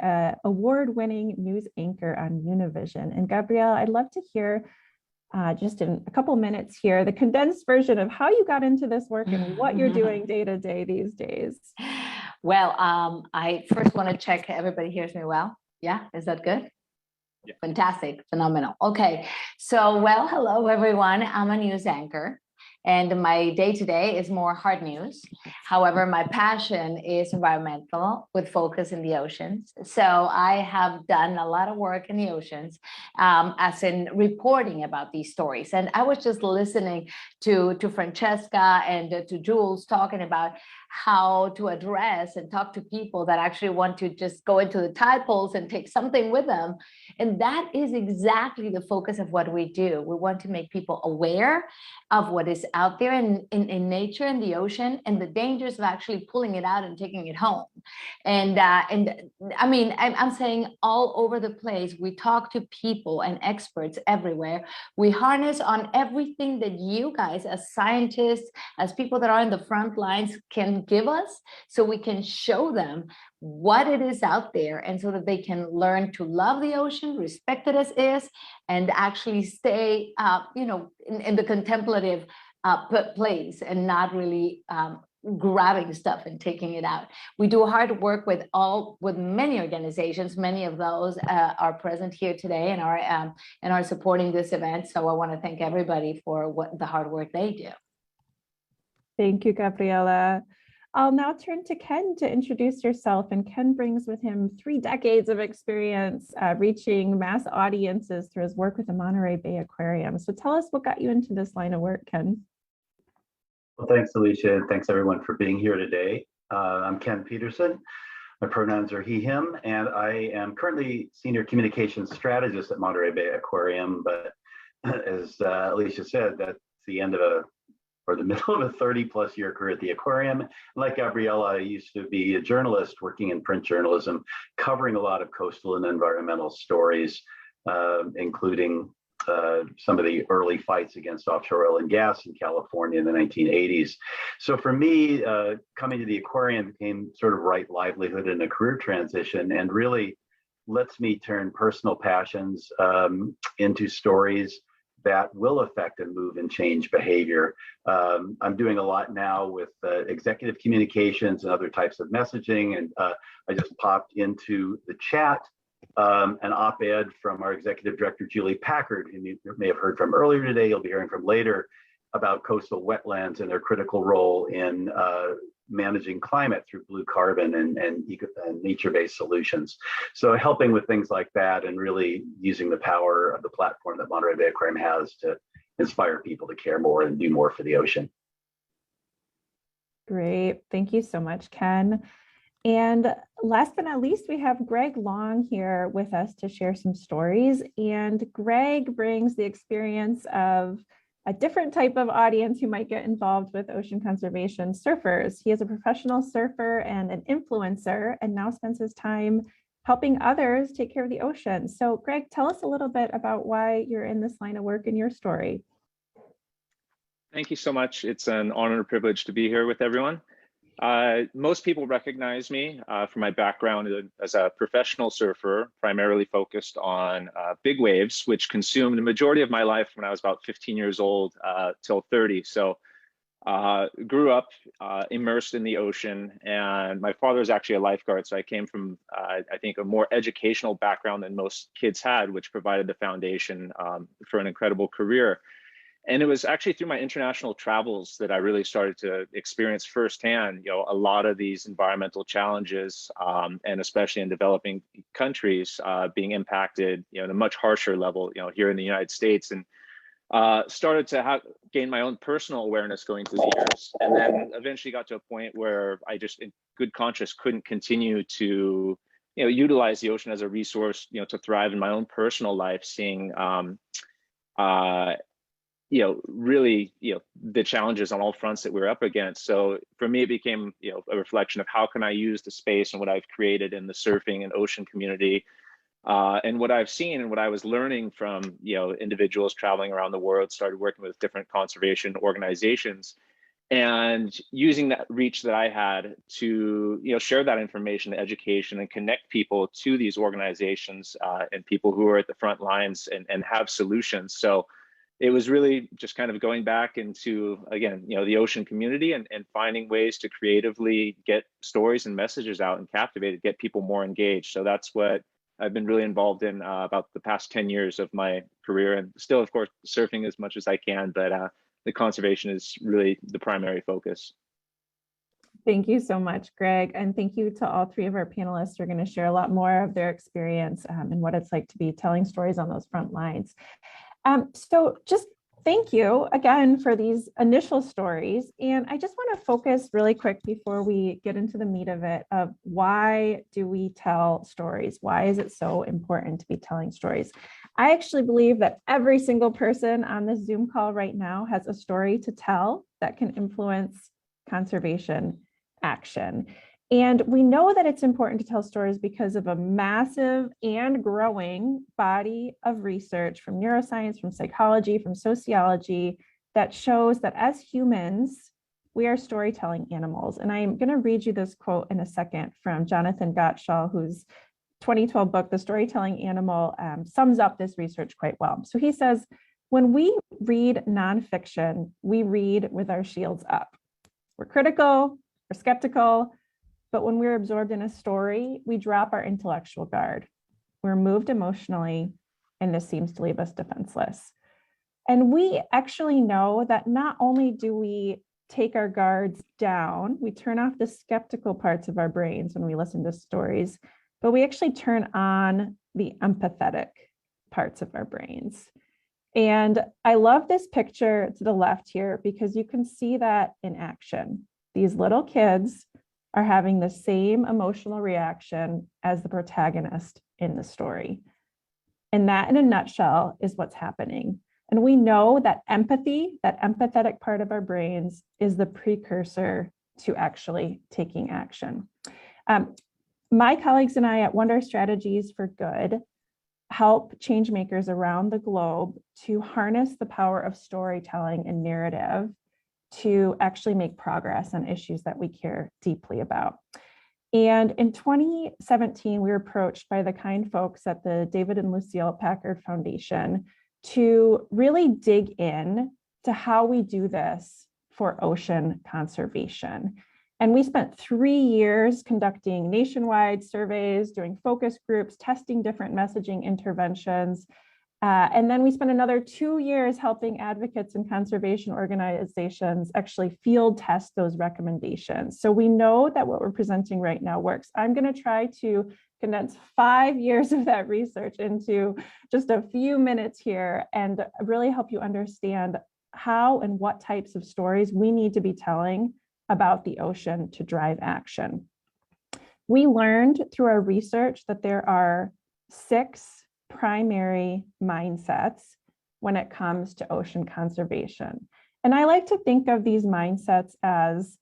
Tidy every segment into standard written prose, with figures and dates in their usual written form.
an award-winning news anchor on Univision. And Gabriela, I'd love to hear just in a couple minutes here, the condensed version of how you got into this work and what you're doing day to day these days. Well, I first want to check everybody hears me well. Yeah, is that good? Yeah. Fantastic, phenomenal. Okay, so well, hello everyone. I'm a news anchor and my day-to-day is more hard news. However, my passion is environmental with focus in the oceans. So I have done a lot of work in the oceans, as in reporting about these stories. And I was just listening to Francesca and to Jules talking about how to address and talk to people that actually want to just go into the tide pools and take something with them. And that is exactly the focus of what we do. We want to make people aware of what is out there in nature, in the ocean, and the dangers of actually pulling it out and taking it home. And I mean, I'm saying all over the place, we talk to people and experts everywhere. We harness on everything that you guys as scientists, as people that are in the front lines can give us, so we can show them what it is out there, and so that they can learn to love the ocean, respect it as is, and actually stay, you know, in the contemplative place and not really grabbing stuff and taking it out. We do hard work with many organizations. Many of those are present here today and are supporting this event. So I want to thank everybody for the hard work they do. Thank you, Gabriela. I'll now turn to Ken to introduce yourself. And Ken brings with him 3 decades of experience reaching mass audiences through his work with the Monterey Bay Aquarium. So tell us what got you into this line of work, Ken. Well, thanks, Elysha, and thanks everyone for being here today. I'm Ken Peterson. My pronouns are he, him, and I am currently Senior Communications Strategist at Monterey Bay Aquarium. But as Elysha said, that's the end of the middle of a 30-plus year career at the aquarium. Like Gabriela, I used to be a journalist working in print journalism, covering a lot of coastal and environmental stories, including some of the early fights against offshore oil and gas in California in the 1980s. So for me, coming to the aquarium became sort of right livelihood and a career transition, and really lets me turn personal passions into stories that will affect and move and change behavior. I'm doing a lot now with executive communications and other types of messaging. And I just popped into the chat an op-ed from our executive director, Julie Packard, who you may have heard from earlier today, you'll be hearing from later, about coastal wetlands and their critical role in managing climate through blue carbon and nature-based solutions. So helping with things like that and really using the power of the platform that Monterey Bay Aquarium has to inspire people to care more and do more for the ocean. Great. Thank you so much, Ken. And last but not least, we have Greg Long here with us to share some stories. And Greg brings the experience of a different type of audience who might get involved with ocean conservation: surfers. He is a professional surfer and an influencer, and now spends his time helping others take care of the ocean. So Greg, tell us a little bit about why you're in this line of work and your story. Thank you so much. It's an honor and privilege to be here with everyone. Most people recognize me from my background as a professional surfer, primarily focused on big waves, which consumed the majority of my life when I was about 15 years old till 30. So grew up immersed in the ocean, and my father is actually a lifeguard. So I came from, I think, a more educational background than most kids had, which provided the foundation for an incredible career. And it was actually through my international travels that I really started to experience firsthand, you know, a lot of these environmental challenges, and especially in developing countries being impacted, you know, at a much harsher level, you know, here in the United States, and started to gain my own personal awareness going through the years, and then eventually got to a point where I just, in good conscience, couldn't continue to, you know, utilize the ocean as a resource, you know, to thrive in my own personal life, seeing you know, really, you know, the challenges on all fronts that we're up against. So for me, it became, you know, a reflection of how can I use the space and what I've created in the surfing and ocean community, and what I've seen and what I was learning from, you know, individuals traveling around the world, started working with different conservation organizations, And using that reach that I had to, share that information, education, and connect people to these organizations and people who are at the front lines and have solutions. So it was really just kind of going back into, again, the ocean community and finding ways to creatively get stories and messages out and captivate it, get people more engaged. So that's what I've been really involved in about the past 10 years of my career, and still, of course, surfing as much as I can, but the conservation is really the primary focus. Thank you so much, Greg. And thank you to all three of our panelists who are going to share a lot more of their experience and what it's like to be telling stories on those front lines. So just thank you again for these initial stories. And I just want to focus really quick before we get into the meat of it, of why do we tell stories? Why is it so important to be telling stories? I actually believe that every single person on this Zoom call right now has a story to tell that can influence conservation action. And we know that it's important to tell stories because of a massive and growing body of research from neuroscience, from psychology, from sociology that shows that as humans, we are storytelling animals. And I'm going to read you this quote in a second from Jonathan Gottschall, whose 2012 book, The Storytelling Animal, sums up this research quite well. So he says, when we read nonfiction, we read with our shields up. We're critical, we're skeptical, but when we're absorbed in a story, we drop our intellectual guard. We're moved emotionally, and this seems to leave us defenseless. And we actually know that not only do we take our guards down, we turn off the skeptical parts of our brains when we listen to stories, but we actually turn on the empathetic parts of our brains. And I love this picture to the left here because you can see that in action. These little kids are having the same emotional reaction as the protagonist in the story. And that, in a nutshell, is what's happening. And we know that empathy, that empathetic part of our brains, is the precursor to actually taking action. My colleagues and I at Wonder Strategies for Good help change makers around the globe to harness the power of storytelling and narrative to actually make progress on issues that we care deeply about. And in 2017, we were approached by the kind folks at the David and Lucille Packard Foundation to really dig in to how we do this for ocean conservation. And we spent 3 years conducting nationwide surveys, doing focus groups, testing different messaging interventions. And then we spent another 2 years helping advocates and conservation organizations actually field test those recommendations. So we know that what we're presenting right now works. I'm going to try to condense 5 years of that research into just a few minutes here and really help you understand how and what types of stories we need to be telling about the ocean to drive action. We learned through our research that there are 6 primary mindsets when it comes to ocean conservation. And I like to think of these mindsets as,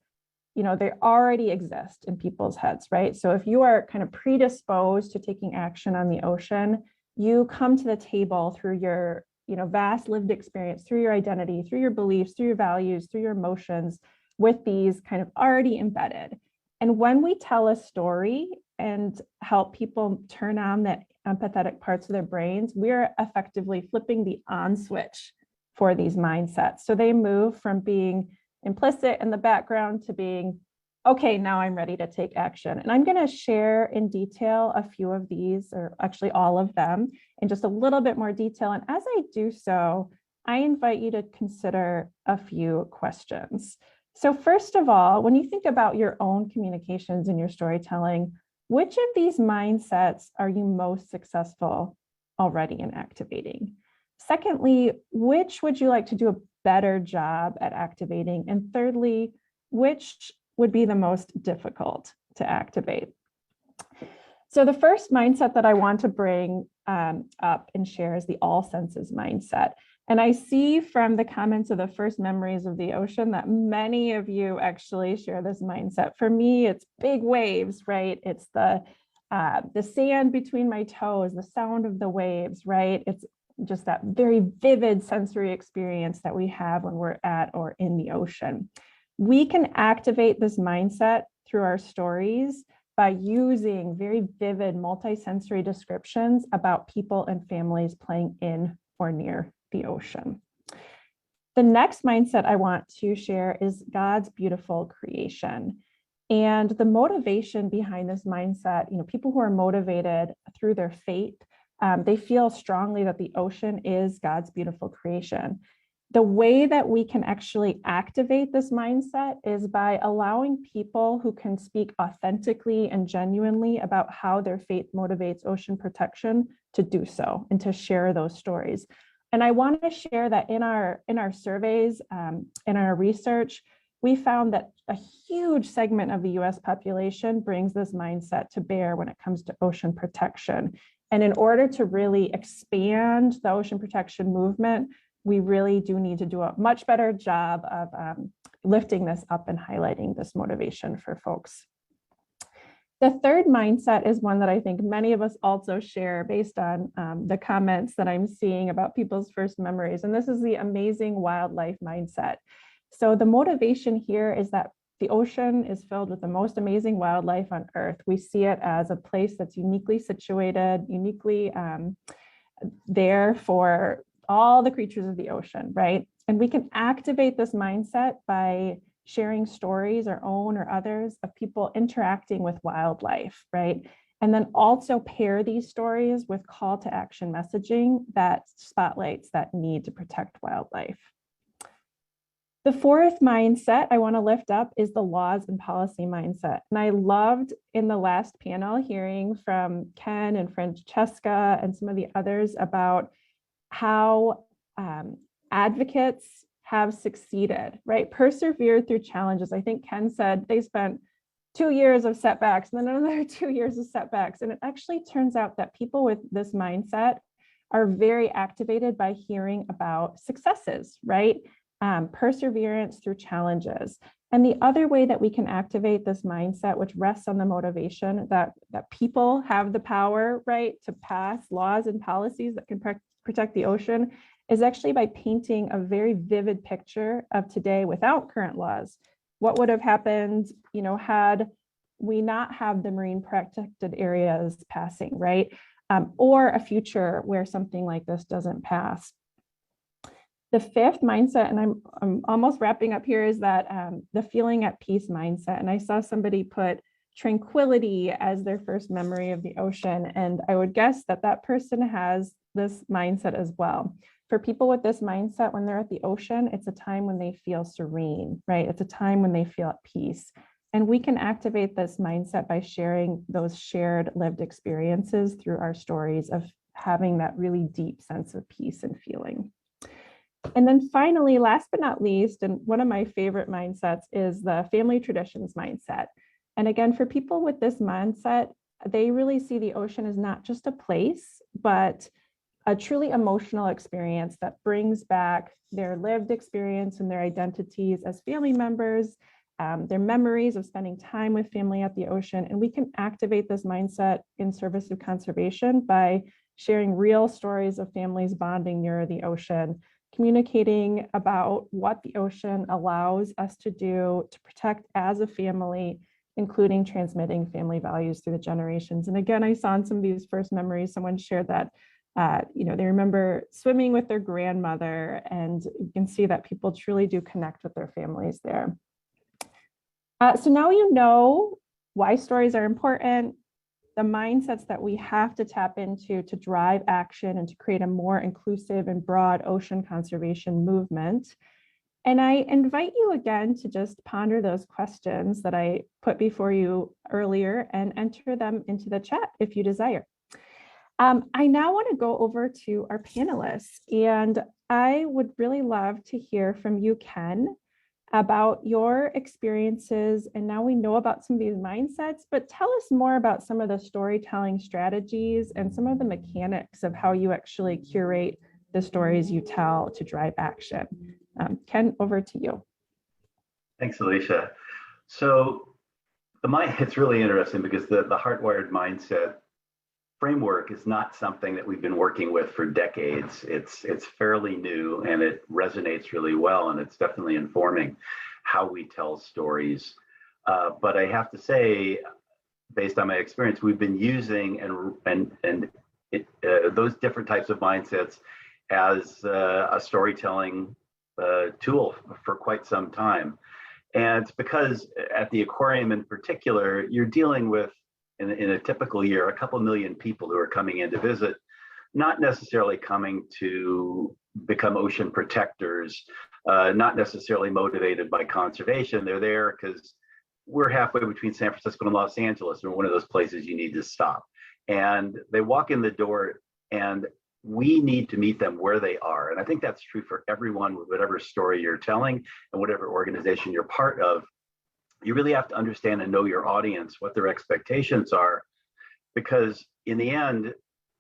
they already exist in people's heads, right? So if you are kind of predisposed to taking action on the ocean, you come to the table through your, vast lived experience, through your identity, through your beliefs, through your values, through your emotions, with these kind of already embedded. And when we tell a story and help people turn on the empathetic parts of their brains, we're effectively flipping the on switch for these mindsets. So they move from being implicit in the background to being, okay, now I'm ready to take action. And I'm going to share in detail a few of these, or actually all of them, in just a little bit more detail. And as I do so, I invite you to consider a few questions. So first of all, when you think about your own communications and your storytelling, which of these mindsets are you most successful already in activating? Secondly, which would you like to do a better job at activating? And thirdly, which would be the most difficult to activate? So the first mindset that I want to bring up and share is the all senses mindset. And I see from the comments of the first memories of the ocean that many of you actually share this mindset. For me, it's big waves, right? It's the sand between my toes, the sound of the waves, right? It's just that very vivid sensory experience that we have when we're at or in the ocean. We can activate this mindset through our stories by using very vivid multisensory descriptions about people and families playing in or near the ocean. The next mindset I want to share is God's beautiful creation. And the motivation behind this mindset, people who are motivated through their faith, they feel strongly that the ocean is God's beautiful creation. The way that we can actually activate this mindset is by allowing people who can speak authentically and genuinely about how their faith motivates ocean protection to do so and to share those stories. And I want to share that in our surveys, in our research, we found that a huge segment of the US population brings this mindset to bear when it comes to ocean protection. And in order to really expand the ocean protection movement, we really do need to do a much better job of lifting this up and highlighting this motivation for folks. The third mindset is one that I think many of us also share based on the comments that I'm seeing about people's first memories. And this is the amazing wildlife mindset. So the motivation here is that the ocean is filled with the most amazing wildlife on Earth. We see it as a place that's uniquely situated, uniquely there for all the creatures of the ocean, right? And we can activate this mindset by sharing stories, our own or others, of people interacting with wildlife, right? And then also pair these stories with call to action messaging that spotlights that need to protect wildlife. The fourth mindset I want to lift up is the laws and policy mindset. And I loved in the last panel hearing from Ken and Francesca and some of the others about how advocates have succeeded, right? Persevered through challenges. I think Ken said they spent 2 years of setbacks and then another 2 years of setbacks. And it actually turns out that people with this mindset are very activated by hearing about successes, right? Perseverance through challenges. And the other way that we can activate this mindset, which rests on the motivation that people have the power, right, to pass laws and policies that can protect the ocean, is actually by painting a very vivid picture of today without current laws. What would have happened, had we not have the marine protected areas passing, right? Or a future where something like this doesn't pass. The fifth mindset, and I'm almost wrapping up here, is that the feeling at peace mindset. And I saw somebody put tranquility as their first memory of the ocean. And I would guess that that person has this mindset as well. For people with this mindset, when they're at the ocean, it's a time when they feel serene, right? It's a time when they feel at peace. And we can activate this mindset by sharing those shared lived experiences through our stories of having that really deep sense of peace and feeling. And then finally, last but not least, and one of my favorite mindsets is the family traditions mindset. And again, for people with this mindset, they really see the ocean as not just a place, but a truly emotional experience that brings back their lived experience and their identities as family members, their memories of spending time with family at the ocean. And we can activate this mindset in service of conservation by sharing real stories of families bonding near the ocean, communicating about what the ocean allows us to do to protect as a family, including transmitting family values through the generations. And again, I saw in some of these first memories, someone shared that they remember swimming with their grandmother, and you can see that people truly do connect with their families there. So now you know why stories are important, the mindsets that we have to tap into to drive action and to create a more inclusive and broad ocean conservation movement. And I invite you again to just ponder those questions that I put before you earlier and enter them into the chat if you desire. I now want to go over to our panelists, and I would really love to hear from you, Ken, about your experiences. And now we know about some of these mindsets, but tell us more about some of the storytelling strategies and some of the mechanics of how you actually curate the stories you tell to drive action. Ken, over to you. Thanks, Elysha. So it's really interesting because the hardwired mindset framework is not something that we've been working with for decades. It's fairly new and it resonates really well, and it's definitely informing how we tell stories. But I have to say, based on my experience, we've been using those different types of mindsets as a storytelling tool for quite some time. And it's because at the aquarium in particular, you're dealing with, in a typical year, a couple million people who are coming in to visit, not necessarily coming to become ocean protectors, not necessarily motivated by conservation. They're there because we're halfway between San Francisco and Los Angeles, or one of those places you need to stop. And they walk in the door, and we need to meet them where they are. And I think that's true for everyone with whatever story you're telling and whatever organization you're part of. You really have to understand and know your audience, what their expectations are, because in the end,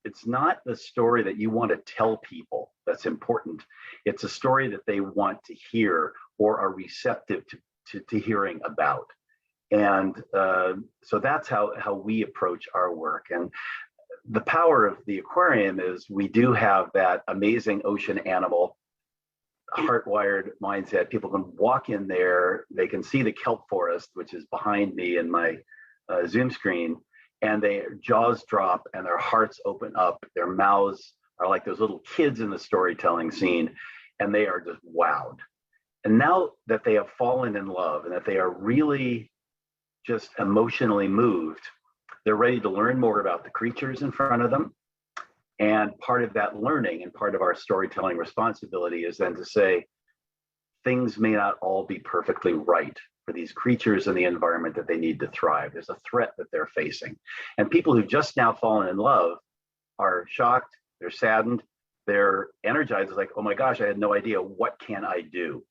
it's not the story that you want to tell people that's important. It's a story that they want to hear or are receptive to hearing about. And so that's how we approach our work. And the power of the aquarium is we do have that amazing ocean animal, heart-wired mindset. People can walk in there, they can see the kelp forest, which is behind me in my Zoom screen, and their jaws drop and their hearts open up. Their mouths are like those little kids in the storytelling scene, and they are just wowed. And now that they have fallen in love and that they are really just emotionally moved, they're ready to learn more about the creatures in front of them. And part of that learning and part of our storytelling responsibility is then to say, things may not all be perfectly right for these creatures in the environment that they need to thrive. There's a threat that they're facing. And people who've just now fallen in love are shocked, they're saddened, they're energized. It's like, oh my gosh, I had no idea. What can I do?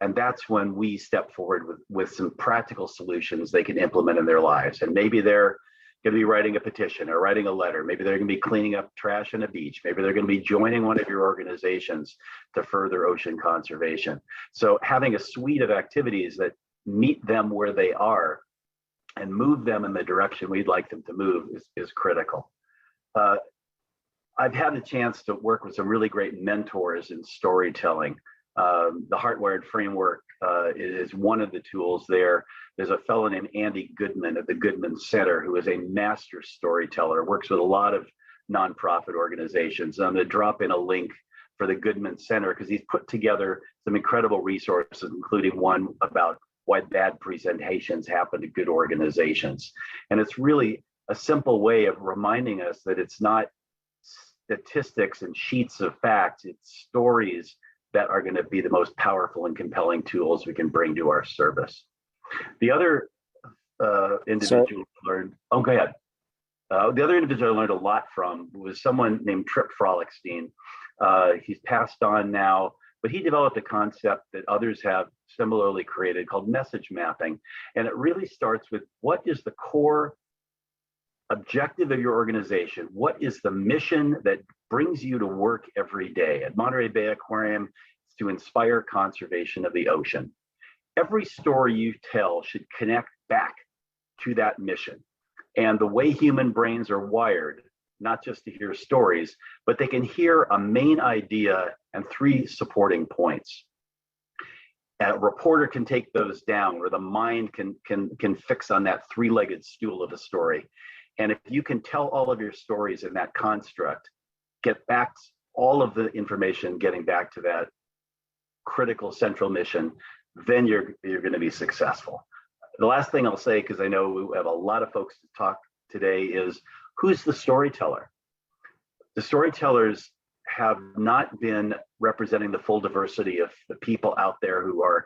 And that's when we step forward with some practical solutions they can implement in their lives. And maybe they're going to be writing a petition or writing a letter. Maybe they're going to be cleaning up trash on a beach. Maybe they're going to be joining one of your organizations to further ocean conservation. So having a suite of activities that meet them where they are and move them in the direction we'd like them to move is critical. I've had the chance to work with some really great mentors in storytelling. The Heartwired framework is one of the tools there. There's a fellow named Andy Goodman at the Goodman Center who is a master storyteller, works with a lot of nonprofit organizations. I'm going to drop in a link for the Goodman Center because he's put together some incredible resources, including one about why bad presentations happen to good organizations. And it's really a simple way of reminding us that it's not statistics and sheets of facts, it's stories that are going to be the most powerful and compelling tools we can bring to our service. The other individual learned, oh, go ahead. The other individual I learned a lot from was someone named Trip Frolickstein. He's passed on now, but he developed a concept that others have similarly created called message mapping. And it really starts with what is the core objective of your organization? What is the mission that brings you to work every day? At Monterey Bay Aquarium, it's to inspire conservation of the ocean. Every story you tell should connect back to that mission. And the way human brains are wired, not just to hear stories, but they can hear a main idea and 3 supporting points. A reporter can take those down, or the mind can fix on that 3-legged stool of a story. And if you can tell all of your stories in that construct, get back all of the information, getting back to that critical central mission, then you're going to be successful. The last thing I'll say, because I know we have a lot of folks to talk today, is who's the storyteller? The storytellers have not been representing the full diversity of the people out there who are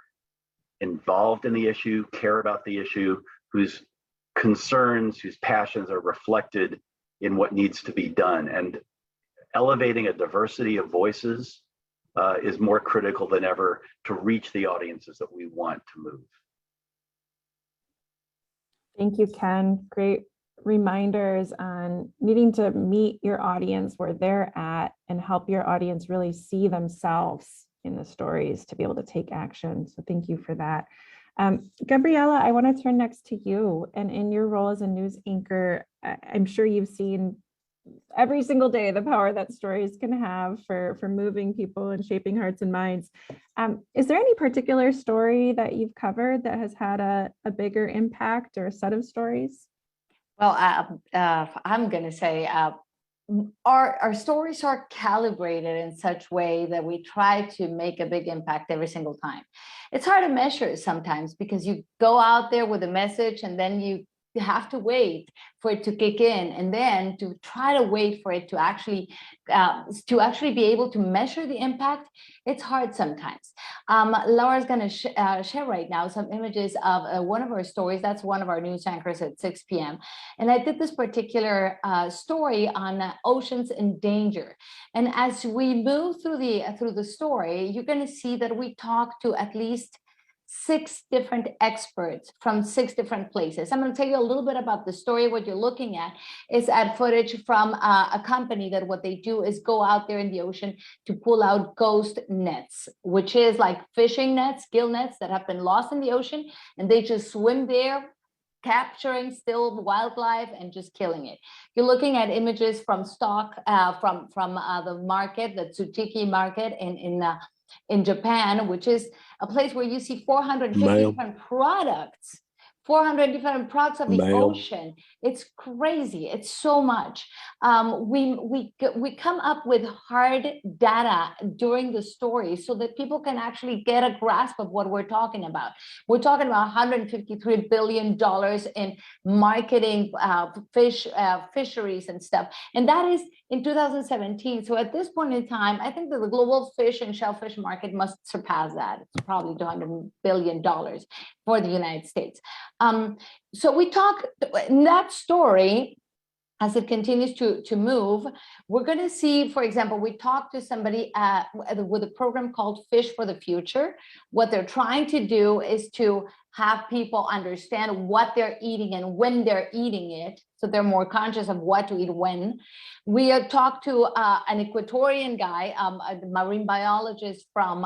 involved in the issue, care about the issue, whose concerns, whose passions are reflected in what needs to be done. And elevating a diversity of voices is more critical than ever to reach the audiences that we want to move. Thank you, Ken. Great reminders on needing to meet your audience where they're at and help your audience really see themselves in the stories to be able to take action. So thank you for that. Gabriela, I want to turn next to you. And in your role as a news anchor, I'm sure you've seen every single day, the power that stories can have for moving people and shaping hearts and minds. Is there any particular story that you've covered that has had a bigger impact, or a set of stories? Well, I'm going to say our stories are calibrated in such way that we try to make a big impact every single time. It's hard to measure sometimes because you go out there with a message and then you have to wait for it to kick in, and then to try to wait for it to actually be able to measure the impact. It's hard sometimes. Laura's going to share right now some images of one of our stories. That's one of our news anchors at 6 p.m. And I did this particular story on oceans in danger. And as we move through the story, you're going to see that we talk to at least 6 different experts from 6 different places. I'm going to tell you a little bit about the story. What you're looking at is footage from a company that what they do is go out there in the ocean to pull out ghost nets, which is like fishing nets, gill nets that have been lost in the ocean, and they just swim there, capturing still wildlife and just killing it. You're looking at images from stock from the market, the Tsutiki market in Japan, which is a place where you see 450 different products, 400 different products of the ocean. It's crazy. It's so much. We come up with hard data during the story so that people can actually get a grasp of what we're talking about. We're talking about $153 billion in marketing fisheries and stuff. And that is in 2017. So at this point in time, I think that the global fish and shellfish market must surpass that. It's probably $200 billion for the United States. So we talk in that story, as it continues to move, we're going to see, for example, we talked to somebody with a program called Fish for the Future. What they're trying to do is to have people understand what they're eating and when they're eating it, so they're more conscious of what to eat when. We have talked to an Ecuadorian guy, a marine biologist from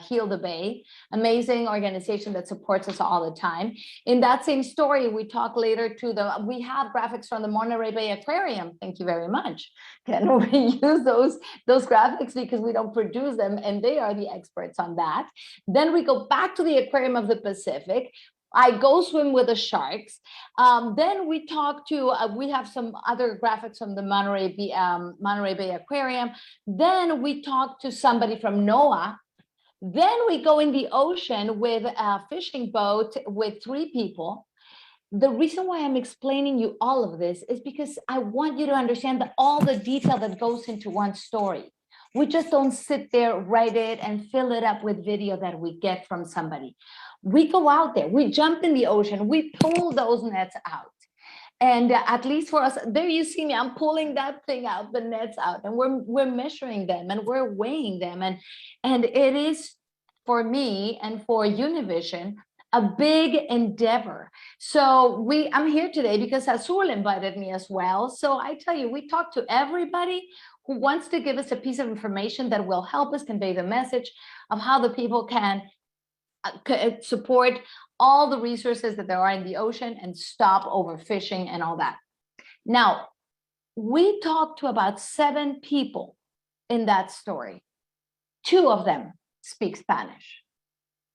Heal the Bay, amazing organization that supports us all the time. In that same story, we talk later to we have graphics from the Monterey Bay Aquarium. Thank you very much. Can we use those graphics because we don't produce them, and they are the experts on that. Then we go back to the Aquarium of the Pacific. I go swim with the sharks. Then we talk to, we have some other graphics from the Monterey Bay Aquarium. Then we talk to somebody from NOAA. Then we go in the ocean with a fishing boat with 3 people. The reason why I'm explaining you all of this is because I want you to understand all the detail that goes into one story. We just don't sit there, write it, and fill it up with video that we get from somebody. We go out there, we jump in the ocean, we pull those nets out. And at least for us, there you see me, I'm pulling that thing out, the nets out, and we're measuring them and we're weighing them. And it is, for me and for Univision, a big endeavor. So I'm here today because Azul invited me as well. So I tell you, we talk to everybody who wants to give us a piece of information that will help us convey the message of how the people can support all the resources that there are in the ocean and stop overfishing and all that. Now, we talked to about 7 people in that story. 2 of them speak Spanish.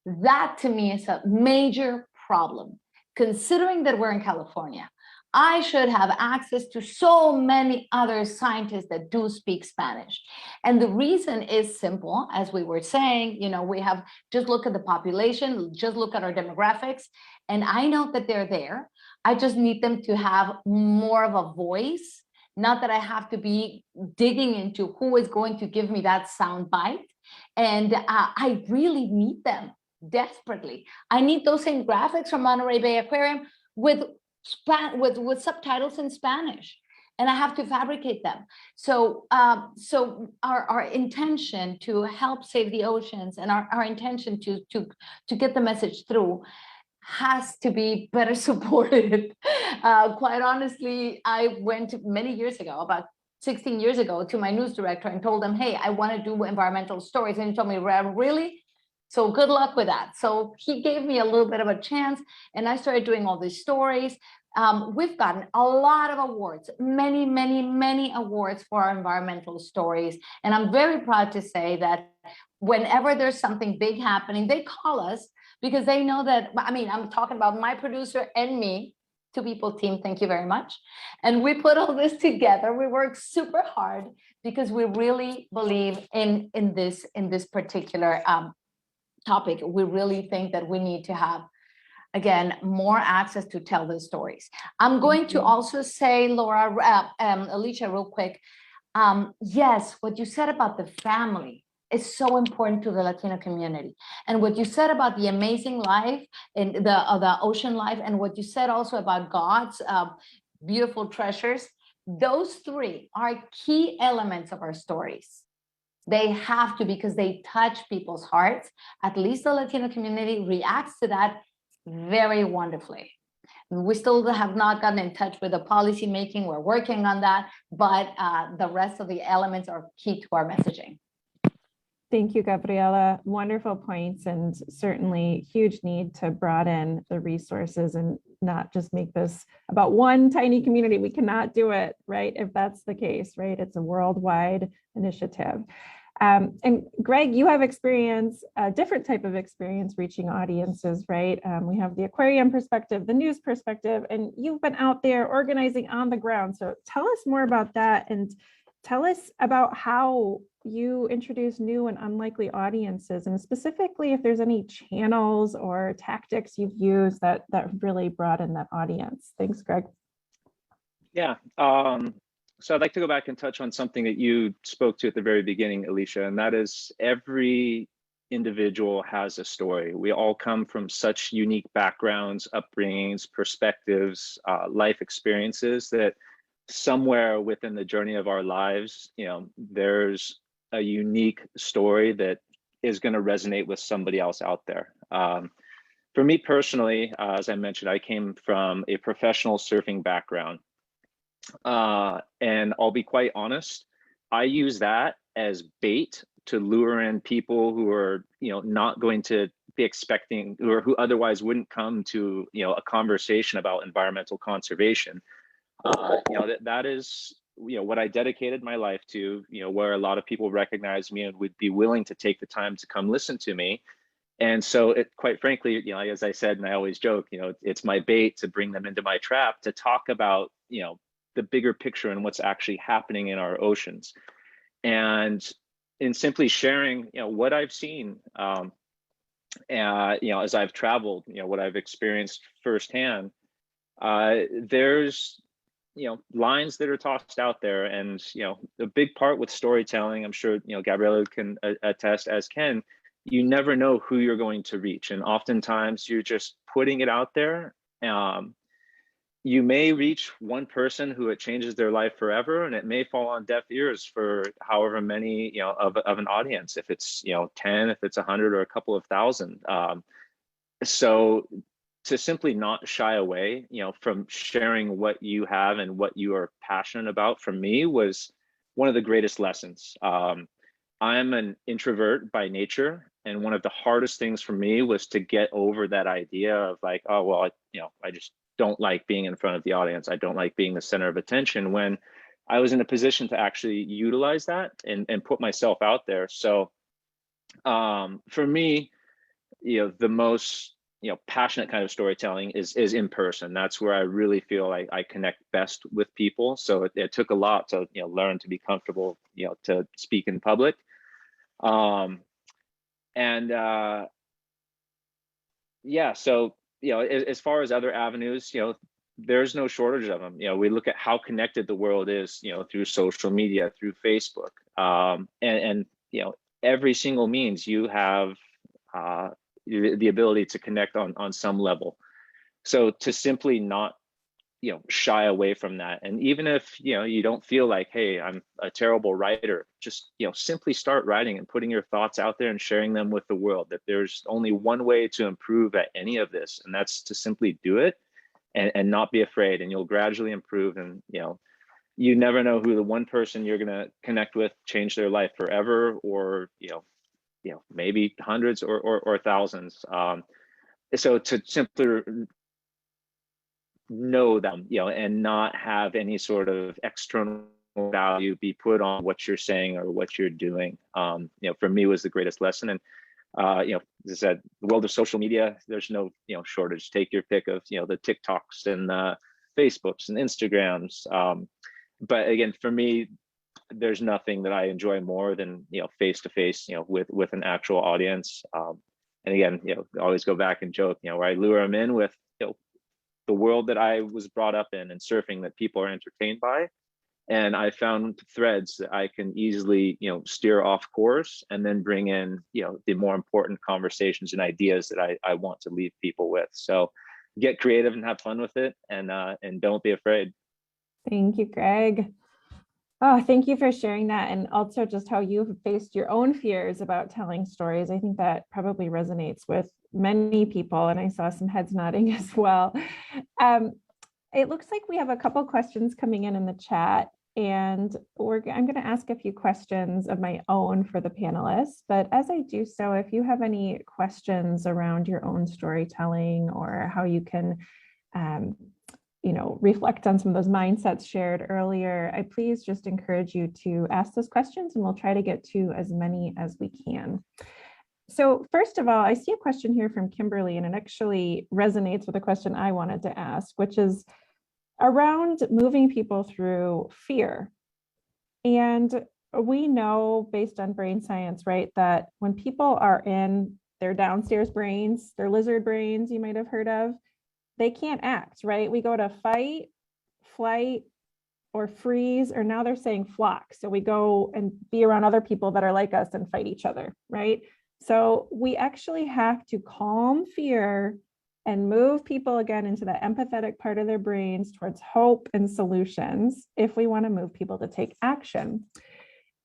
That to me is a major problem. Considering that we're in California, I should have access to so many other scientists that do speak Spanish. And the reason is simple, as we were saying, we have just look at the population, just look at our demographics, and I know that they're there. I just need them to have more of a voice, not that I have to be digging into who is going to give me that sound bite. And I really need them desperately. I need those same graphics from Monterey Bay Aquarium with subtitles in Spanish, and I have to fabricate them. So our intention to help save the oceans and our intention to get the message through has to be better supported. Quite honestly, I went many years ago, about 16 years ago, to my news director and told him, hey, I want to do environmental stories. And he told me, really? So good luck with that. So he gave me a little bit of a chance, and I started doing all these stories. We've gotten a lot of awards, many, many, many awards for our environmental stories. And I'm very proud to say that whenever there's something big happening, they call us because they know that, I mean, I'm talking about my producer and me, two people team, thank you very much. And we put all this together. We work super hard because we really believe in this particular topic. We really think that we need to have, again, more access to tell those stories. I'm going to also say, Laura, Elysha, real quick. Yes, what you said about the family is so important to the Latino community. And what you said about the amazing life and the ocean life, and what you said also about God's beautiful treasures, those three are key elements of our stories. They have to, because they touch people's hearts. At least the Latino community reacts to that very wonderfully. We still have not gotten in touch with the policy making. We're working on that, but the rest of the elements are key to our messaging. Thank you, Gabriela. Wonderful points, and certainly huge need to broaden the resources and not just make this about one tiny community. We cannot do it, right? If that's the case, right? It's a worldwide initiative. And Greg, you have experience, a different type of experience reaching audiences, right? We have the aquarium perspective, the news perspective, and you've been out there organizing on the ground. So tell us more about that, and tell us about how you introduce new and unlikely audiences, and specifically if there's any channels or tactics you've used that really broaden that audience. Thanks, Greg. Yeah. So I'd like to go back and touch on something that you spoke to at the very beginning, Elysha, and that is every individual has a story. We all come from such unique backgrounds, upbringings, perspectives, life experiences that somewhere within the journey of our lives, there's a unique story that is going to resonate with somebody else out there. For me personally, as I mentioned, I came from a professional surfing background. And I'll be quite honest, I use that as bait to lure in people who are, not going to be expecting, or who otherwise wouldn't come to, a conversation about environmental conservation. That is, what I dedicated my life to, where a lot of people recognize me and would be willing to take the time to come listen to me. And so it, quite frankly, as I said, and I always joke, it's my bait to bring them into my trap to talk about, the bigger picture and what's actually happening in our oceans. And in simply sharing, what I've seen, as I've traveled, what I've experienced firsthand, there's, lines that are tossed out there. And, the big part with storytelling, I'm sure, Gabriela can attest, as Ken, you never know who you're going to reach. And oftentimes you're just putting it out there. You may reach one person who it changes their life forever, and it may fall on deaf ears for however many, of an audience, if it's, 10, if it's 100 or a couple of thousand. So to simply not shy away, from sharing what you have and what you are passionate about, for me, was one of the greatest lessons. I'm an introvert by nature, and one of the hardest things for me was to get over that idea of like, oh, well, I just don't like being in front of the audience. I don't like being the center of attention, when I was in a position to actually utilize that and put myself out there. So for me, the most, passionate kind of storytelling is in person. That's where I really feel like I connect best with people. So it took a lot to, learn to be comfortable, to speak in public. Yeah, so, as far as other avenues, there's no shortage of them. We look at how connected the world is, through social media, through Facebook, and every single means you have the ability to connect on some level. So to simply not, shy away from that. And even if, you don't feel like, hey, I'm a terrible writer, just, simply start writing and putting your thoughts out there and sharing them with the world. That there's only one way to improve at any of this, and that's to simply do it and not be afraid, and you'll gradually improve. And, you never know who the one person you're going to connect with change their life forever, or, maybe hundreds or thousands. So to simply know them, and not have any sort of external value be put on what you're saying or what you're doing. For me was the greatest lesson. And as I said, the world of social media, there's no, shortage. Take your pick of, the TikToks and Facebooks and Instagrams. But again, for me, there's nothing that I enjoy more than, face to face, with an actual audience. And again, always go back and joke, where I lure them in with, the world that I was brought up in and surfing that people are entertained by. And I found threads that I can easily, steer off course and then bring in, the more important conversations and ideas that I want to leave people with. So get creative and have fun with it, and don't be afraid. Thank you, Greg. Oh, thank you for sharing that. And also just how you've faced your own fears about telling stories. I think that probably resonates with many people. And I saw some heads nodding as well. It looks like we have a couple questions coming in the chat, and I'm going to ask a few questions of my own for the panelists. But as I do so, if you have any questions around your own storytelling or how you can, reflect on some of those mindsets shared earlier, I please just encourage you to ask those questions, and we'll try to get to as many as we can. So first of all, I see a question here from Kimberly, and it actually resonates with a question I wanted to ask, which is around moving people through fear. And we know, based on brain science, right, that when people are in their downstairs brains, their lizard brains you might have heard of, they can't act, right? We go to fight, flight, or freeze, or now they're saying flock. So we go and be around other people that are like us and fight each other, right? So we actually have to calm fear and move people again into the empathetic part of their brains towards hope and solutions if we want to move people to take action.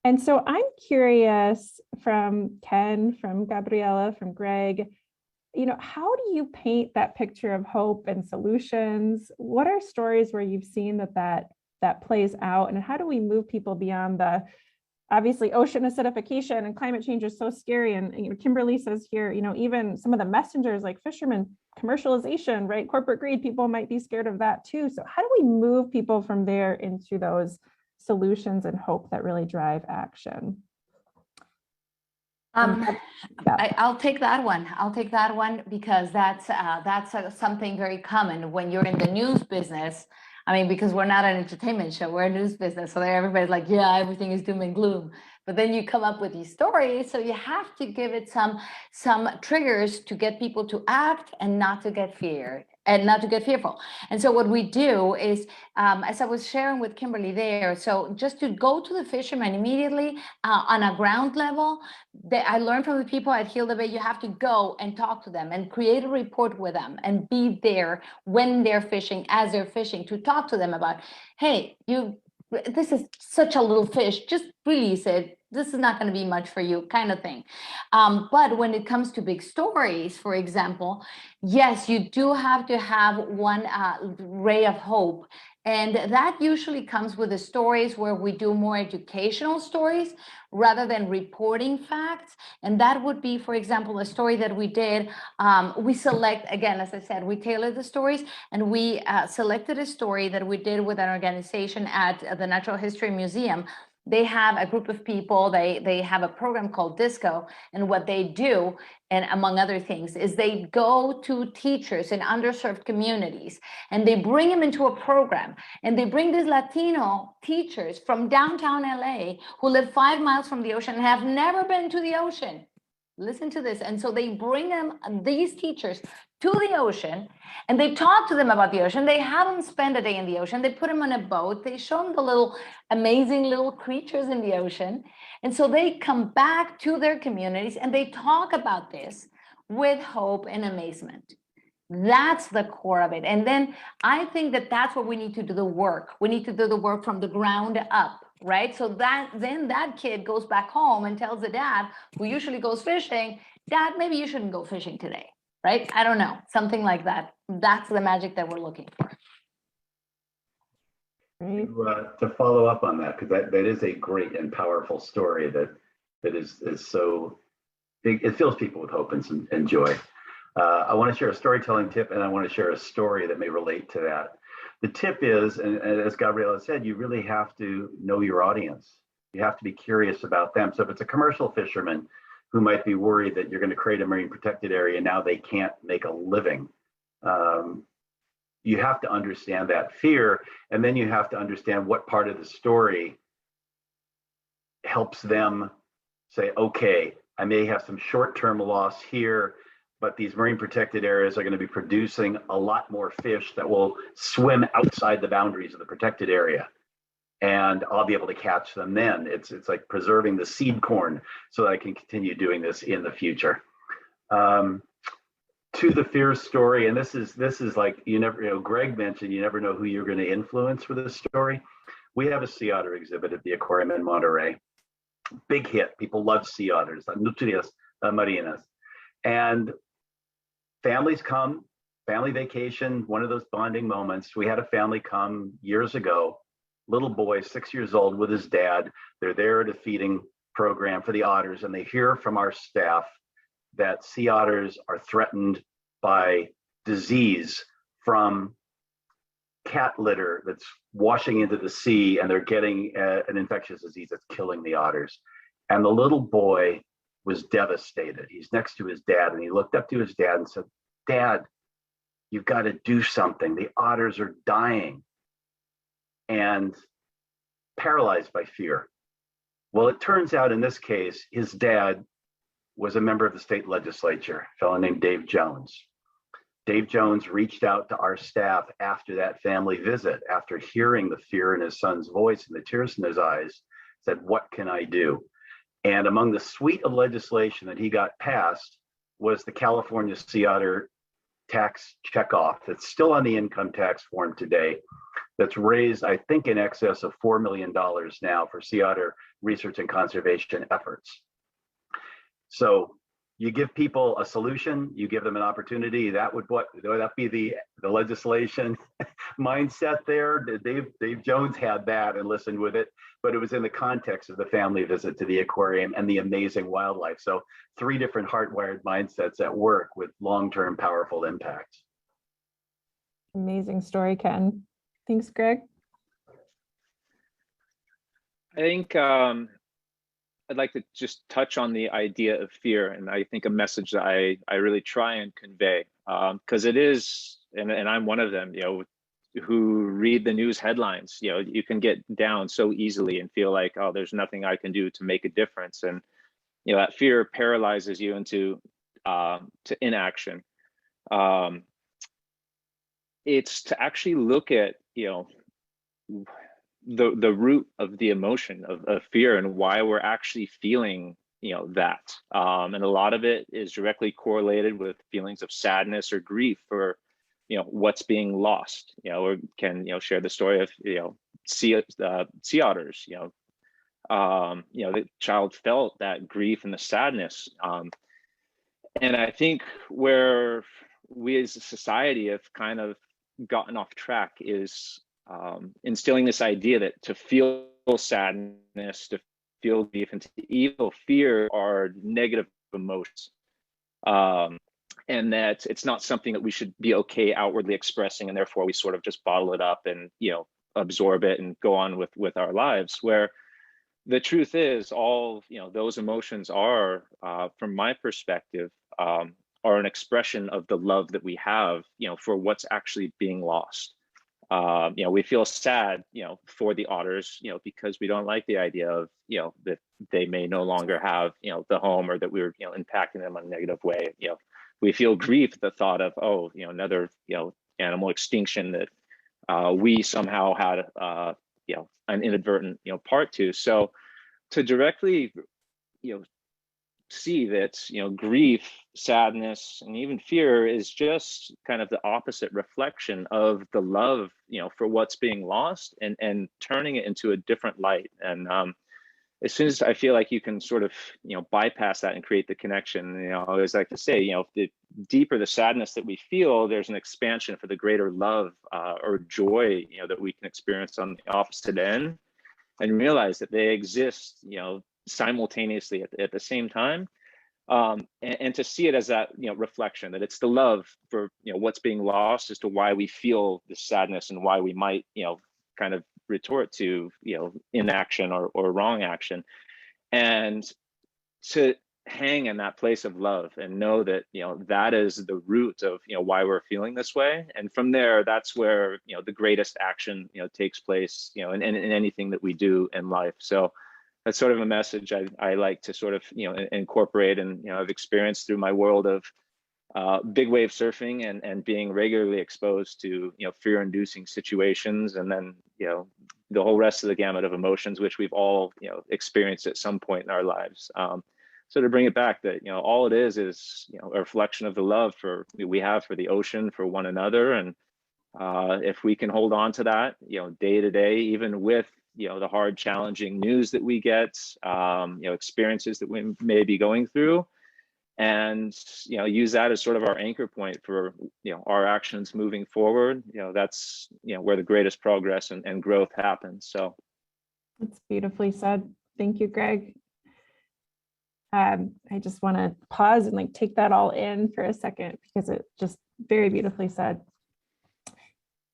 And so I'm curious, from Ken, from Gabriela, from Greg, how do you paint that picture of hope and solutions? What are stories where you've seen that plays out, and how do we move people beyond the obviously ocean acidification and climate change is so scary? And Kimberly says here, even some of the messengers like fishermen, commercialization, right? Corporate greed, people might be scared of that too. So how do we move people from there into those solutions and hope that really drive action? I'll take that one. I'll take that one because that's something very common when you're in the news business. I mean, because we're not an entertainment show, we're a news business. So everybody's like, yeah, everything is doom and gloom. But then you come up with these stories. So you have to give it some triggers to get people to act and not to get feared. And not to get fearful. And so what we do is, as I was sharing with Kimberly there, so just to go to the fishermen immediately on a ground level, I learned from the people at Heal the Bay, you have to go and talk to them and create a report with them and be there when they're fishing, as they're fishing, to talk to them about, hey, this is such a little fish, just release it. This is not going to be much for you, kind of thing. But when it comes to big stories, for example, yes, you do have to have one ray of hope. And that usually comes with the stories where we do more educational stories rather than reporting facts. And that would be, for example, a story that we did. We select, again, as I said, we tailor the stories, and we selected a story that we did with an organization at the Natural History Museum. They have a group of people, they have a program called Disco, and what they do, and among other things, is they go to teachers in underserved communities, and they bring them into a program, and they bring these Latino teachers from downtown LA who live 5 miles from the ocean and have never been to the ocean. Listen to this. And so they bring them, these teachers, to the ocean, and they talk to them about the ocean. They have them spend a day in the ocean. They put them on a boat. They show them the little amazing little creatures in the ocean. And so they come back to their communities and they talk about this with hope and amazement. That's the core of it. And then I think that that's what we need to do the work. We need to do the work from the ground up. Right? So then that kid goes back home and tells the dad, who usually goes fishing, Dad, maybe you shouldn't go fishing today. Right? I don't know, something like that. That's the magic that we're looking for. To follow up on that, because that is a great and powerful story that is so big. It fills people with hope and joy. I want to share a storytelling tip, and I want to share a story that may relate to that. The tip is, and as Gabriela said, you really have to know your audience. You have to be curious about them. So if it's a commercial fisherman who might be worried that you're going to create a marine protected area, now they can't make a living. You have to understand that fear, and then you have to understand what part of the story helps them say, okay, I may have some short-term loss here, but these marine protected areas are going to be producing a lot more fish that will swim outside the boundaries of the protected area. And I'll be able to catch them then. It's like preserving the seed corn so that I can continue doing this in the future. To the fear story, and this is like, Greg mentioned, you never know who you're going to influence for this story. We have a sea otter exhibit at the aquarium in Monterey. Big hit. People love sea otters, Nutrias marinas. And families come, family vacation, one of those bonding moments. We had a family come years ago, little boy, 6 years old, with his dad. They're there at a feeding program for the otters, and they hear from our staff that sea otters are threatened by disease from cat litter that's washing into the sea, and they're getting an infectious disease that's killing the otters. And the little boy was devastated. He's next to his dad, and he looked up to his dad and said, "Dad, you've got to do something. The otters are dying." And paralyzed by fear. Well, it turns out in this case, his dad was a member of the state legislature, a fellow named Dave Jones. Dave Jones reached out to our staff after that family visit, after hearing the fear in his son's voice and the tears in his eyes, said, "What can I do?" And among the suite of legislation that he got passed was the California Sea Otter tax checkoff. That's still on the income tax form today. That's raised, I think, in excess of $4 million now for sea otter research and conservation efforts. So you give people a solution, you give them an opportunity. That would be the legislation mindset there. Dave Jones had that and listened with it, but it was in the context of the family visit to the aquarium and the amazing wildlife. So 3 different hardwired mindsets at work with long-term powerful impacts. Amazing story, Ken. Thanks, Greg. I think I'd like to just touch on the idea of fear, and I think a message that I really try and convey, because it is, and I'm one of them, who read the news headlines. You can get down so easily and feel like, oh, there's nothing I can do to make a difference, and that fear paralyzes you into to inaction. It's to actually look at the root of the emotion of fear and why we're actually feeling that, and a lot of it is directly correlated with feelings of sadness or grief for what's being lost. Or can share the story of sea otters. The child felt that grief and the sadness, and I think where we as a society have kind of gotten off track is instilling this idea that to feel sadness, to feel grief, and to fear are negative emotions, and that it's not something that we should be okay outwardly expressing, and therefore we sort of just bottle it up and absorb it and go on with our lives. Where the truth is, all those emotions are, from my perspective, are an expression of the love that we have, for what's actually being lost. We feel sad, for the otters, because we don't like the idea of, that they may no longer have, the home, or that we're, impacting them in a negative way. We feel grief at the thought of, oh, another, animal extinction that we somehow had, an inadvertent, part to. So to directly, see that grief, sadness, and even fear is just kind of the opposite reflection of the love for what's being lost, and turning it into a different light. And as soon as I feel like you can sort of bypass that and create the connection, I always like to say, the deeper the sadness that we feel, there's an expansion for the greater love or joy that we can experience on the opposite end, and realize that they exist simultaneously at the same time. And to see it as that, reflection, that it's the love for, what's being lost as to why we feel this sadness and why we might, kind of retort to, inaction or wrong action. And to hang in that place of love and know that, that is the root of, why we're feeling this way. And from there, that's where, the greatest action, takes place, in anything that we do in life. So that's sort of a message I like to sort of, incorporate, and, I've experienced through my world of big wave surfing and being regularly exposed to, fear-inducing situations, and then, the whole rest of the gamut of emotions, which we've all, experienced at some point in our lives. So to bring it back, that, all it is, a reflection of the love we have for the ocean, for one another. And if we can hold on to that, day to day, even with, the hard, challenging news that we get, experiences that we may be going through, and, use that as sort of our anchor point for, our actions moving forward, that's, where the greatest progress and growth happens. So. That's beautifully said. Thank you, Greg. I just want to pause and take that all in for a second, because it just very beautifully said.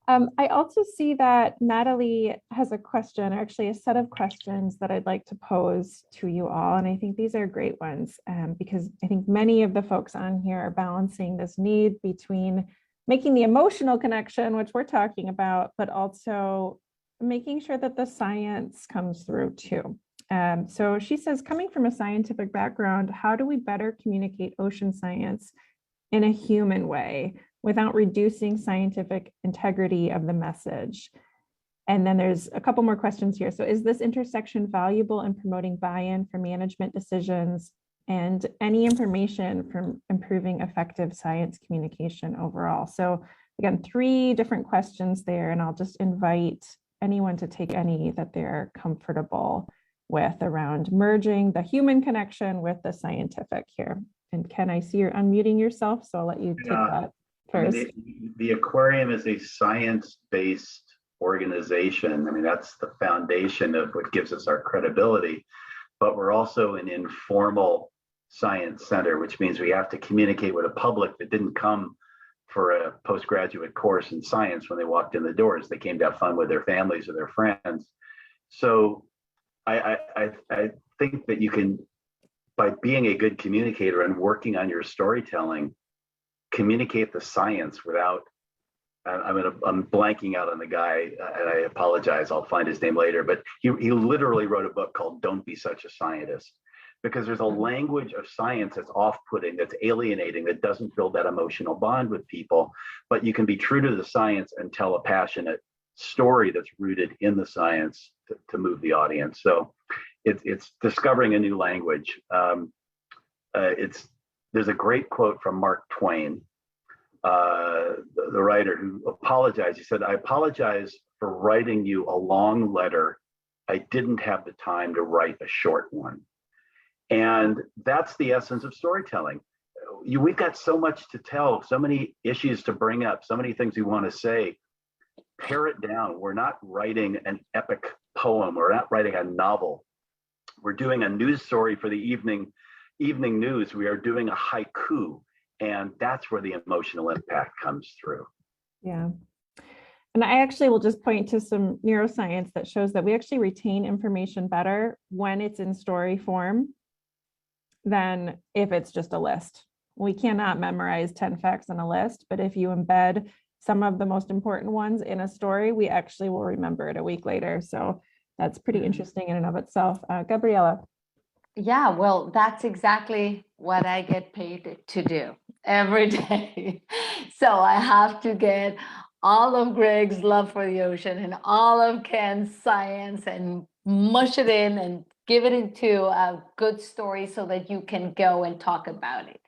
I also see that Natalie has a question, or actually a set of questions that I'd like to pose to you all. And I think these are great ones, because I think many of the folks on here are balancing this need between making the emotional connection, which we're talking about, but also making sure that the science comes through too. So she says, coming from a scientific background, how do we better communicate ocean science in a human way without reducing scientific integrity of the message? And then there's a couple more questions here. So is this intersection valuable in promoting buy-in for management decisions, and any information from improving effective science communication overall? So again, 3 different questions there, and I'll just invite anyone to take any that they're comfortable with around merging the human connection with the scientific here. And Ken, I see you're unmuting yourself, so I'll let you take that first. I mean, the aquarium is a science-based organization. I mean, that's the foundation of what gives us our credibility. But we're also an informal science center, which means we have to communicate with a public that didn't come for a postgraduate course in science when they walked in the doors. They came to have fun with their families or their friends. So I think that you can, by being a good communicator and working on your storytelling, communicate the science without, I'm blanking out on the guy, and I apologize, I'll find his name later, but he literally wrote a book called Don't Be Such a Scientist, because there's a language of science that's off-putting, that's alienating, that doesn't build that emotional bond with people. But you can be true to the science and tell a passionate story that's rooted in the science to move the audience. So it's discovering a new language. There's a great quote from Mark Twain, the writer, who apologized. He said, "I apologize for writing you a long letter. I didn't have the time to write a short one." And that's the essence of storytelling. We've got so much to tell, so many issues to bring up, so many things we want to say. Pare it down. We're not writing an epic poem. We're not writing a novel. We're doing a news story for the evening news. We are doing a haiku, and that's where the emotional impact comes through. Yeah. And I actually will just point to some neuroscience that shows that we actually retain information better when it's in story form than if it's just a list. We cannot memorize 10 facts on a list, but if you embed some of the most important ones in a story, we actually will remember it a week later. So that's pretty interesting in and of itself. Gabriela. Yeah, well, that's exactly what I get paid to do every day. So I have to get all of Greg's love for the ocean and all of Ken's science and mush it in and give it into a good story so that you can go and talk about it,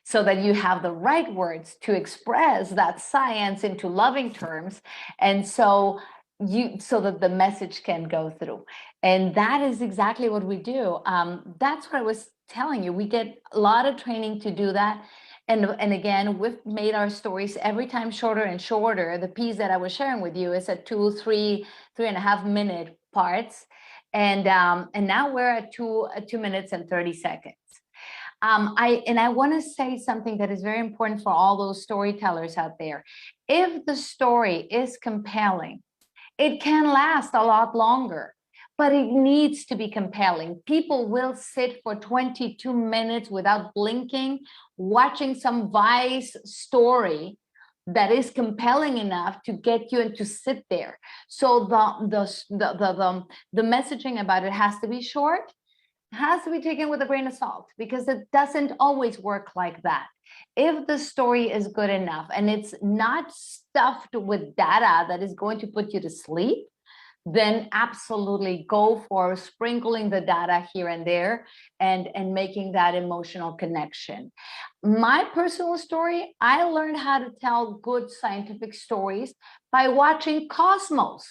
so that you have the right words to express that science into loving terms, and so that the message can go through. And that is exactly what we do. That's what I was telling you. We get a lot of training to do that. And again, we've made our stories every time shorter and shorter. The piece that I was sharing with you is at 3.5 minute parts. And now we're at 2 minutes and 30 seconds. I want to say something that is very important for all those storytellers out there. If the story is compelling, it can last a lot longer, but it needs to be compelling. People will sit for 22 minutes without blinking, watching some Vice story that is compelling enough to get you and to sit there. So the messaging about it has to be short, has to be taken with a grain of salt, because it doesn't always work like that. If the story is good enough and it's not stuffed with data that is going to put you to sleep, then absolutely go for sprinkling the data here and there and making that emotional connection. My personal story, I learned how to tell good scientific stories by watching Cosmos.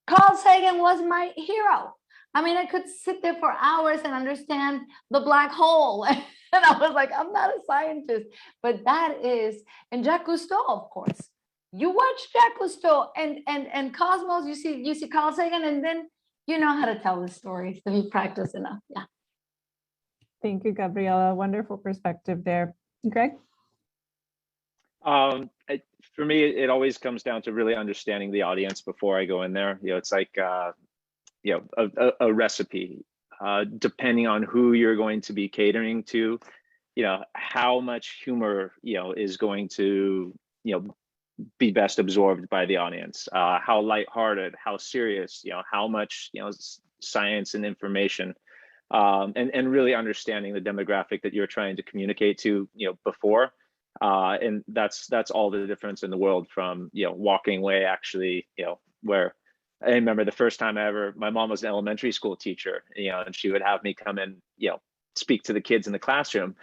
Carl Sagan was my hero. I mean, I could sit there for hours and understand the black hole. And I was like, I'm not a scientist, but that is, and Jacques Cousteau, of course. You watch Jacques Cousteau and Cosmos, you see Carl Sagan, and then you know how to tell the stories if you practice enough. Yeah. Thank you, Gabriela. Wonderful perspective there. Greg? For me, it always comes down to really understanding the audience before I go in there. It's like, a recipe, depending on who you're going to be catering to, how much humor, is going to, be best absorbed by the audience, how lighthearted, how serious, how much, science and information, and really understanding the demographic that you're trying to communicate to, before. And that's all the difference in the world from, walking away actually, where I remember the first time my mom was an elementary school teacher, and she would have me come in, speak to the kids in the classroom.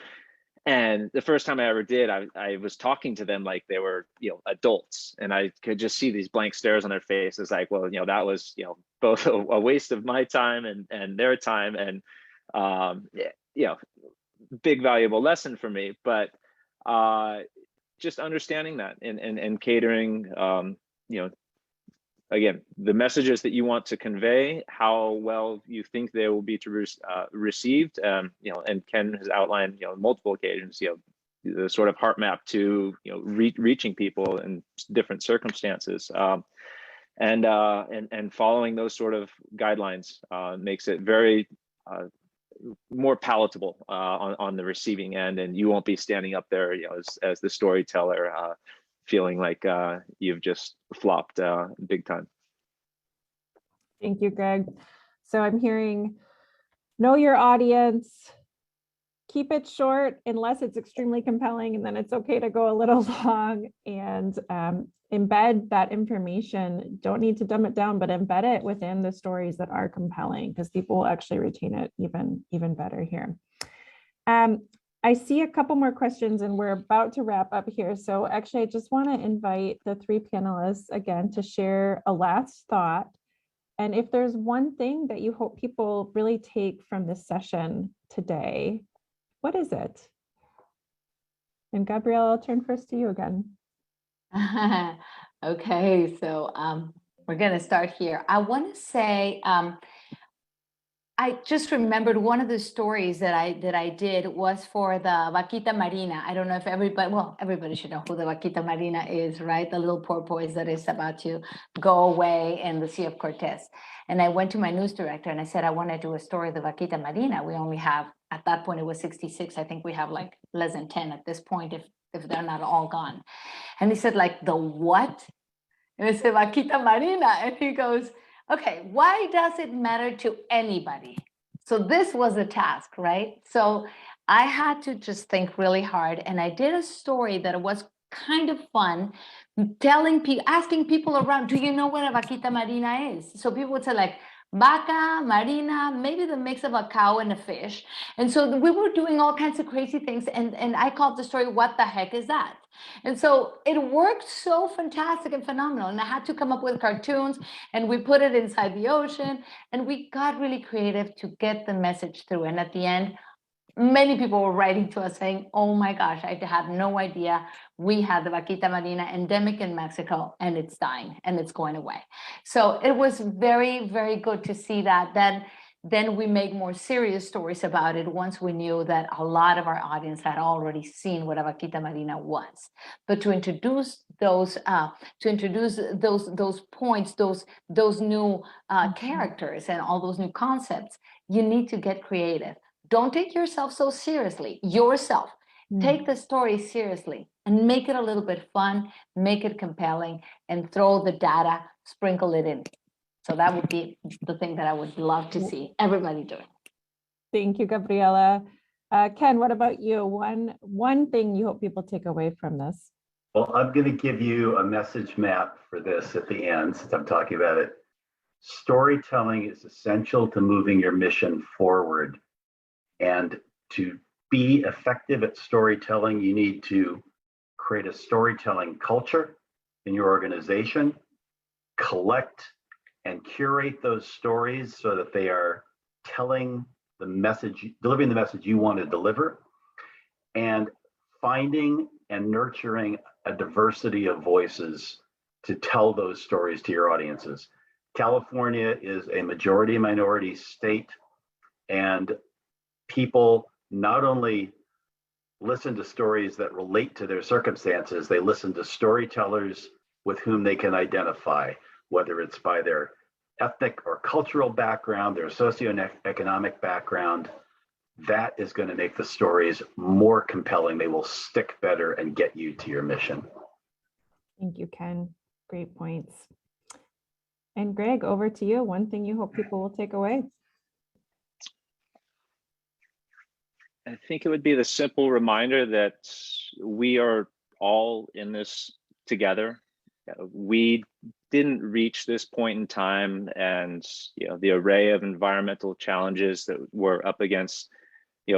And the first time I ever did, I was talking to them like they were, adults, and I could just see these blank stares on their faces, like, well, that was, both a waste of my time and their time, and, big valuable lesson for me. But just understanding that and catering, again, the messages that you want to convey, how well you think they will be received, and Ken has outlined, multiple occasions, the sort of heart map to, reaching people in different circumstances, and following those sort of guidelines makes it very more palatable on the receiving end, and you won't be standing up there, as the storyteller, feeling like you've just flopped big time. Thank you, Greg. So I'm hearing, know your audience, keep it short unless it's extremely compelling, and then it's okay to go a little long, and embed that information. Don't need to dumb it down, but embed it within the stories that are compelling, because people will actually retain it even better here. I see a couple more questions and we're about to wrap up here. So actually, I just want to invite the three panelists again to share a last thought. And if there's one thing that you hope people really take from this session today, what is it? And Gabriela, I'll turn first to you again. Okay, so we're going to start here. I want to say, I just remembered one of the stories that I did was for the Vaquita Marina. I don't know if everybody should know who the Vaquita Marina is, right? The little porpoise that is about to go away in the Sea of Cortez. And I went to my news director and I said, I want to do a story of the Vaquita Marina. We only have, at that point, it was 66. I think we have like less than 10 at this point, if they're not all gone. And he said, like, the what? And I said, Vaquita Marina. And he goes, okay, why does it matter to anybody? So this was a task, right? So I had to just think really hard, and I did a story that was kind of fun, asking people around, do you know what a vaquita marina is? So people would say like, vaca, marina, maybe the mix of a cow and a fish. And so we were doing all kinds of crazy things. And I called the story, What the Heck Is That? And so it worked so fantastic and phenomenal. And I had to come up with cartoons, and we put it inside the ocean, and we got really creative to get the message through. And at the end, many people were writing to us saying, oh my gosh, I had no idea we had the Vaquita Marina endemic in Mexico, and it's dying and it's going away. So it was very, very good to see that. Then Then we make more serious stories about it once we knew that a lot of our audience had already seen what a vaquita marina was. But to introduce those points, those new characters and all those new concepts, you need to get creative. Don't take yourself so seriously. Yourself. Take the story seriously and make it a little bit fun, make it compelling, and throw the data, sprinkle it in. So that would be the thing that I would love to see everybody doing. Thank you, Gabriela. Ken, what about you? One thing you hope people take away from this? Well, I'm going to give you a message map for this at the end, since I'm talking about it. Storytelling is essential to moving your mission forward. And to be effective at storytelling, you need to create a storytelling culture in your organization, collect and curate those stories so that they are telling the message, delivering the message you want to deliver, and finding and nurturing a diversity of voices to tell those stories to your audiences. California is a majority minority state, and people not only listen to stories that relate to their circumstances, they listen to storytellers with whom they can identify, whether it's by their ethnic or cultural background, their socioeconomic background. That is going to make the stories more compelling. They will stick better and get you to your mission. Thank you, Ken. Great points. And Greg, over to you. One thing you hope people will take away. I think it would be the simple reminder that we are all in this together. We didn't reach this point in time, and the array of environmental challenges that we're up against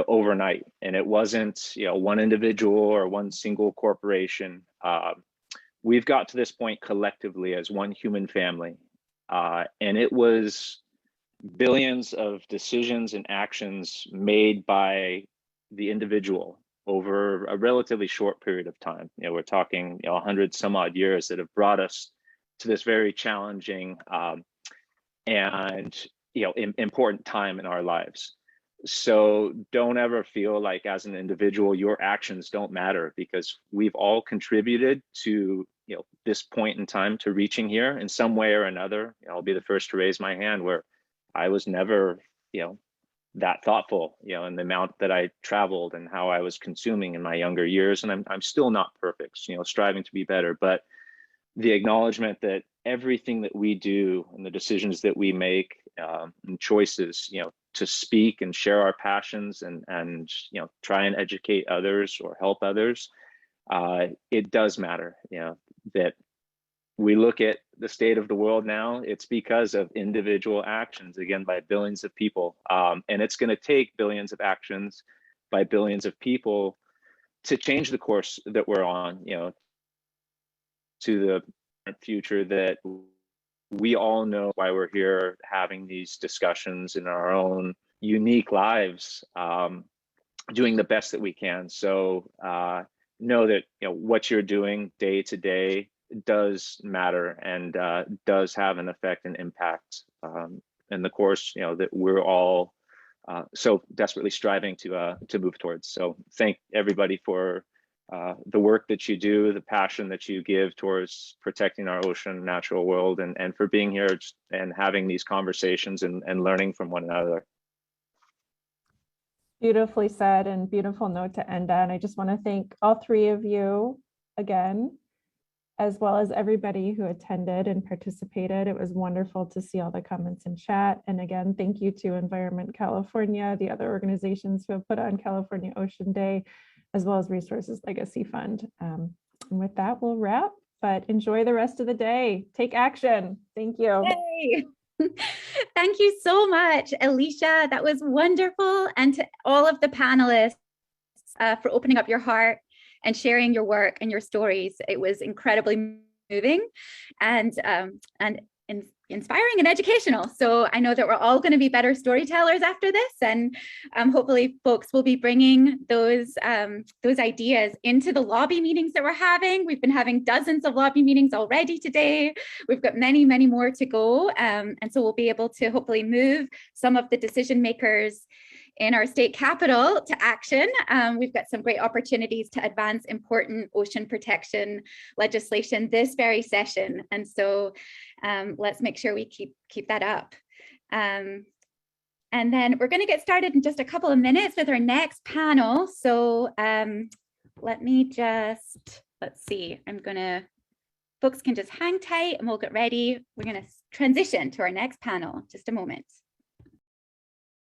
overnight. And it wasn't one individual or one single corporation. We've got to this point collectively as one human family, and it was billions of decisions and actions made by the individual over a relatively short period of time. We're talking 100 some odd years that have brought us to this very challenging and important time in our lives. So don't ever feel like as an individual your actions don't matter, because we've all contributed to this point in time to reaching here in some way or another. I'll be the first to raise my hand where I was never that thoughtful in the amount that I traveled and how I was consuming in my younger years, and I'm still not perfect, striving to be better. But the acknowledgement that everything that we do and the decisions that we make and choices, to speak and share our passions and try and educate others or help others, it does matter. That we look at the state of the world now, it's because of individual actions, again, by billions of people. And it's going to take billions of actions by billions of people to change the course that we're on, to the future that we all know why we're here having these discussions in our own unique lives, doing the best that we can. So know that what you're doing day to day does matter and does have an effect and impact in the course that we're all so desperately striving to move towards. So thank everybody for the work that you do, the passion that you give towards protecting our ocean, natural world, and for being here and having these conversations and learning from one another. Beautifully said, and beautiful note to end on. I just want to thank all three of you again, as well as everybody who attended and participated. It was wonderful to see all the comments in chat. And again, thank you to Environment California, the other organizations who have put on California Ocean Day, as well as Resources Legacy Fund. And with that, we'll wrap, but enjoy the rest of the day. Take action. Thank you. Yay. Thank you so much, Elysha. That was wonderful. And to all of the panelists for opening up your heart and sharing your work and your stories. It was incredibly moving. And inspiring and educational. So I know that we're all going to be better storytellers after this, and hopefully folks will be bringing those ideas into the lobby meetings that we're having. We've been having dozens of lobby meetings already today. We've got many, many more to go. And so we'll be able to hopefully move some of the decision makers in our state capital to action. We've got some great opportunities to advance important ocean protection legislation this very session. And so let's make sure we keep that up. And then we're going to get started in just a couple of minutes with our next panel. So let me just, let's see, folks can just hang tight and we'll get ready. We're going to transition to our next panel, just a moment.